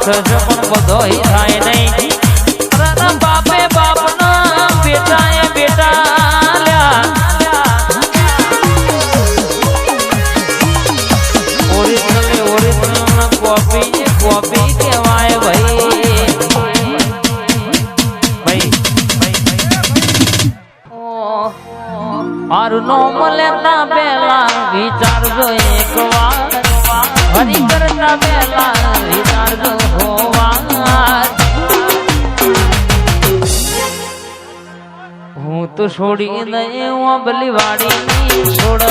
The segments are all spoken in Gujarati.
છે પણ બધો થાય નહીં. બાપે બાપના બેટા બેટા ઓરિજિનલ કોપી કહેવાય ભાઈ. મારું નામ લેતા પેલા વિચારજો એક વાર, હરી કરતા પેલા વિચારજો હોવાર. હું તો છોડી દઈ ઓબલી વાડી ની છોડ.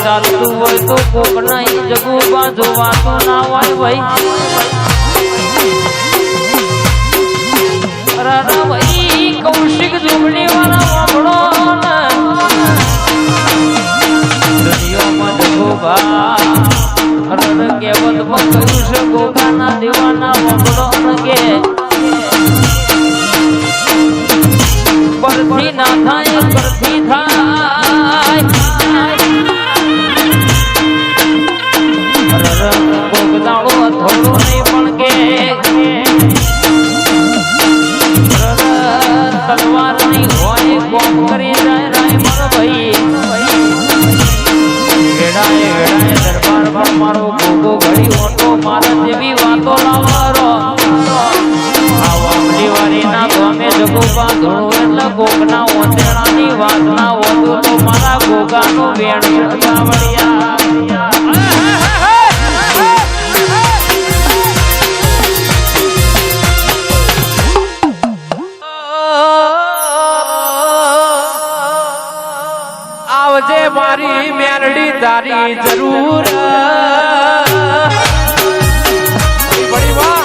ચાલતું હોય તો કોક નહીં જગુ બાજુ વાતો ના હોય ભાઈ. ભાઈ કૌશિક જોગણી વાળા વાપડો દુનિયામાં જગુ બા કેવત કહ્યું છે ગોગાના દેવાના વાપડો કે પરથી ના થાય પરથી થાય. થોડું નહીં પણ કે તલવાર નહીં હોય કોમ કરી જાય રાય મારો ભાઈ. વેડાએ વેડાએ દરબાર પર મારો ગોગો ઘડી ઓટો મારા જેવી વાતો લાવારો. આવા વારી ના ગમે જગો બાંધણું એટલે ગોગના ઓતેડાની વાત ના હોતું તો મારા ગોગાનો વેણ સાવડિયા. આવજે મારી મેરડી તારી જરૂર. બડી વાહ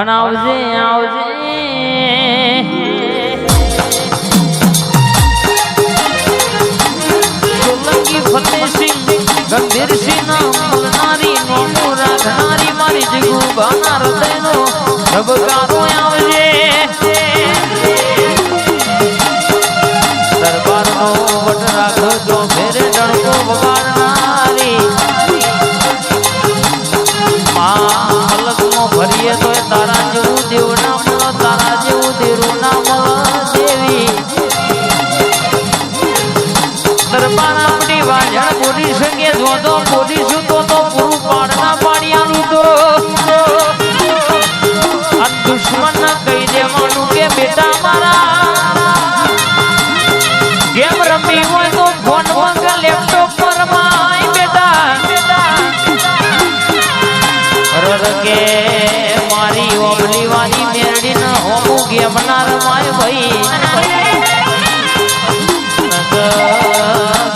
આવજે આવજે સોલંકી ફતેહસિંહ ગંભીરસિંહ નામ બોલનારી નોમો રાખનારી મારી જગુ બાના હૃદયનો ધબકારો આવજે. દરબારનો વટ રાખજો ફેરે ડણકો વગાડનારી ભરીએ તો તારા જેવું દેવ ના મળો, તારા જેવું દેરું ના મળો દેવી. દરબાર આપણી વાજણ બોલી શકે જો તો બોલીશું તો પૂરું પાડ ના પાડ્યાનું તો આ દુશ્મન કહી દેવાનું કે બેટા મારા ગેમ રમી હોય તો ફોન માં લેપટોપ પર માં બેટા કે મારી ઓબલી વાળી મેરડી ન હોમું ગેમનાર માય ભાઈ.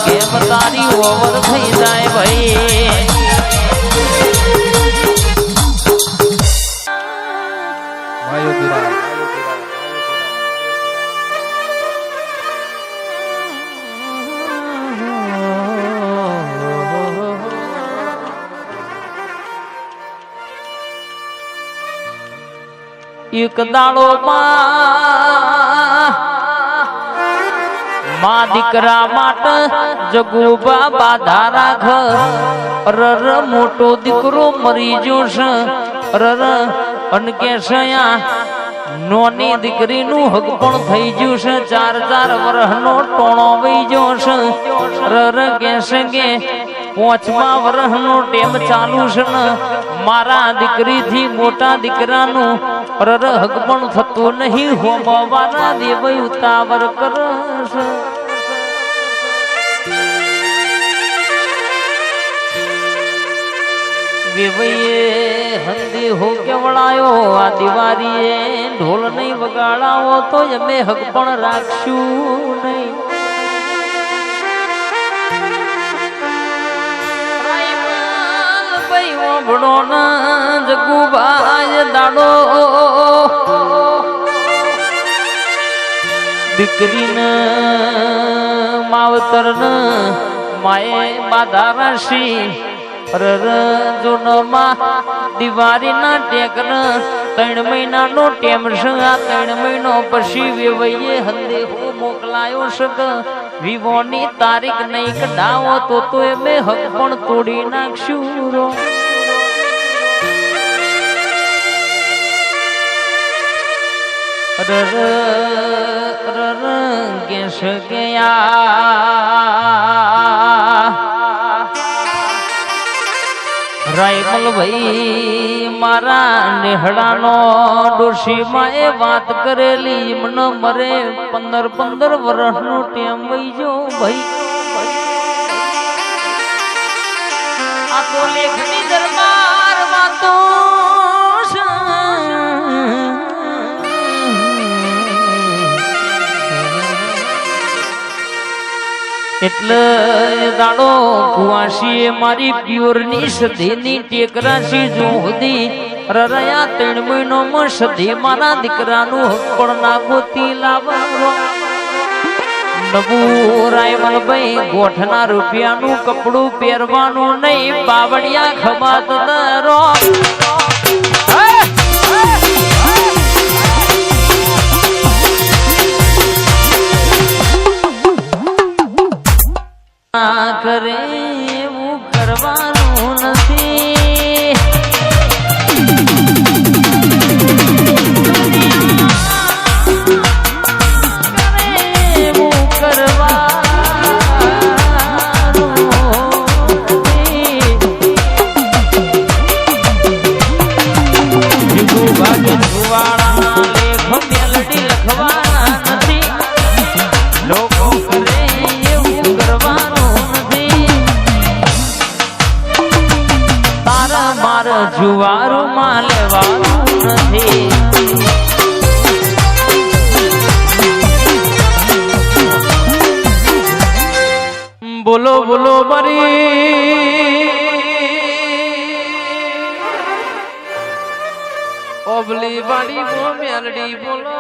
ગેમ તારી ઓવર થઈ જાય ભાઈ. એક દાડો માં દીકરા માટે જગુબા બાધા રાખ રર મોટો દીકરો મરી જોશે રર અનકે સયા નોની દીકરીનું હક પણ થઈ ગયું છે 4 વર્ષનો ટોણો વહી ગયો છે રર કેસે કે 5મા વર્ષનો ટેમ ચાલુ છે ને મારા દીકરીથી મોટા દીકરાનું રર હક પણ થતું નહીં હોમવાના દેવ ઉતાવળ કરશે વેવૈયે હંદી હો કેવડાયો આ દિવારીએ ઢોલ નહીં વગાડાવો તો અમે હક પણ રાખશું નહીં ભણો ના જગુભાઈ દાડો દીકરીને માવતર ને માએ બાધા રાશી રર જૂનમાં દિવાળીના ટેકર 3 મહિનાનો ટેમ છે આ 3 મહિનો પછી વેવૈયે હંદે હો મોકલાયો છે વિવોની તારીખ નહીં કઢાવો તો એમે હક પણ તોડી નાખશું રો રર રર કેસ ગયા રાયમલ ભાઈ મારા નેહડાનો ડોશીમાં એ વાત કરેલી મને મરે 15 વર્ષનો ટેમ વઈજો ભાઈ આ તો લેખની દરબાર વાતો એટલે દાડો કુવાશીએ મારી પ્યોરની સધીની ટેકરાશી જોહદી રરયા 3 મહિનોમાં સધી મારા દીકરાનું હક પણ ના ગોતી લાવવાનો નવું રાયમલભાઈ ગોઠના રૂપિયાનું કપડું પહેરવાનું નહીં બાવળિયા ખબાત દરો કરે એવું કરવાનું નથી એવું કરવાનું ભાગ્ય જુવાળા લેખ મેલડી લખવાના નથી લોકો કરે એવું કરવાનું જુવારોમાં લેવાનું નથી બોલો બોલો મારી ઓબલી વાડી બો મેલડી બોલો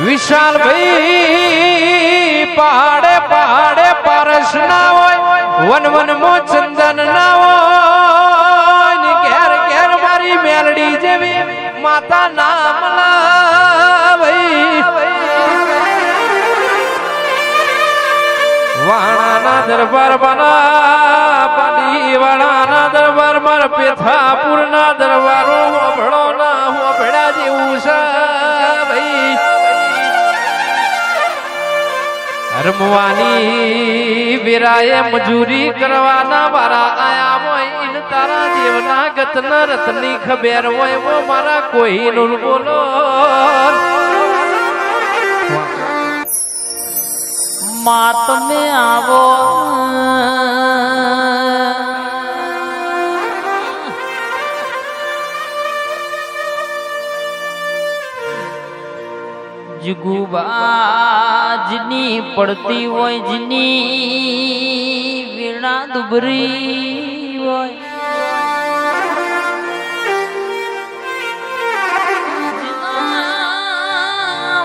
વિશાલ ભાઈ પહાડે પહાડે પારસ ના હોય વન મો ચંદન ના હોય ઘેર ઘેર મારી મેલડી જેવી માતા નામ ભાઈ વાણાના દરબાર બના પાડી વાણાના દરબાર માર પેથાપુર ના દરબારો હોબળો ના હોબળા જેવું છે ભાઈ રમવાની વિરાએ મજૂરી કરવાના મારા આયા હોય ઇન તારા દેવના ગતના રતની ખબર હોય વો મારા કોઈ નું બોલો માત મે આવો જગુબાજની પડતી હોય જની વીણા દુબરી હોય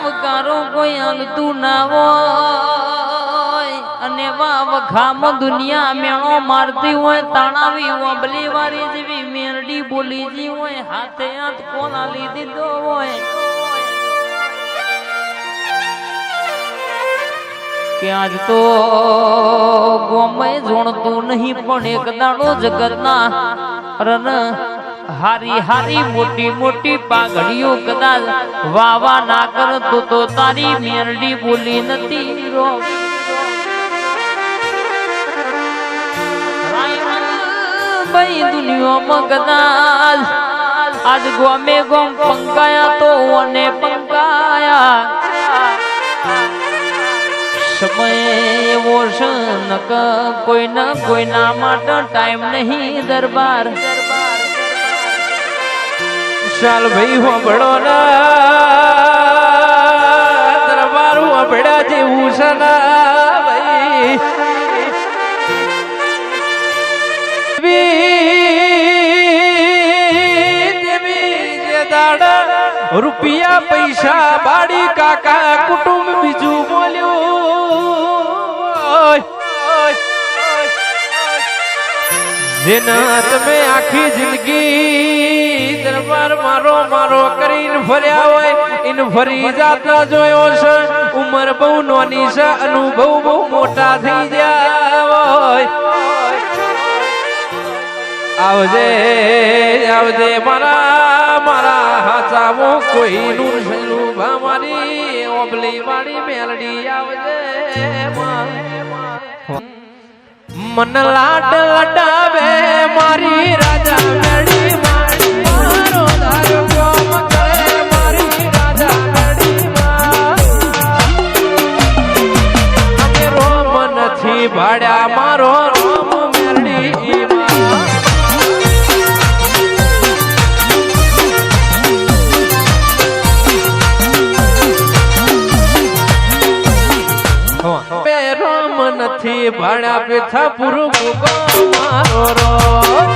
વકારો કોઈ અંગતું ના હોય અને વખામ દુનિયા મેણો મારતી હોય તાણાવી ઓબલી વારી જેવી મેરડી બોલીજી હોય હાથે હાથ કોના લીધી દો હોય કે આજ તો ગોમે જોણતું નહીં પણ એક દાડો જગતના રન હારી હારી મોટી મોટી પાઘડીઓ કદાચ વાવા ના કરતો તો તારી મેરડી બોલી નથી રો ભાઈ દુનિયામાં કદાચ આજ ગોમે ગોમ પંકાયા તો અને પંકાયા સમય એવો છે નક કોઈના માટે ટાઈમ નહીં દરબાર ચાલ ભાઈ હોબળો ના દરબાર હોબળ્યા જેવું છે ના ભાઈ રૂપિયા પૈસા બાડી કાકા કુટુંબ બીજું બોલ્યું જેના તમે આખી જિંદગી દરબાર મારો મારો કરીને ફર્યા હોય ઇન ફરી જાતા જોયો છે ઉંમર બહુ નાની છે અનુભવ બહુ મોટા થઈ ગયા હોય આવજે આવજે મારા મારા હાચાવો કોઈનું છેલું મારી ઓબલી વાળી મેલડી આવજે મન લાડ લડાવે મારી રાજા મેળી મારો દાર કોમ કરે મારી રાજા મેળી અમે રોમ નથી ભાડ્યા મારો રોમ મેળી નથી ભાડા પેથા પૂરું મારો રો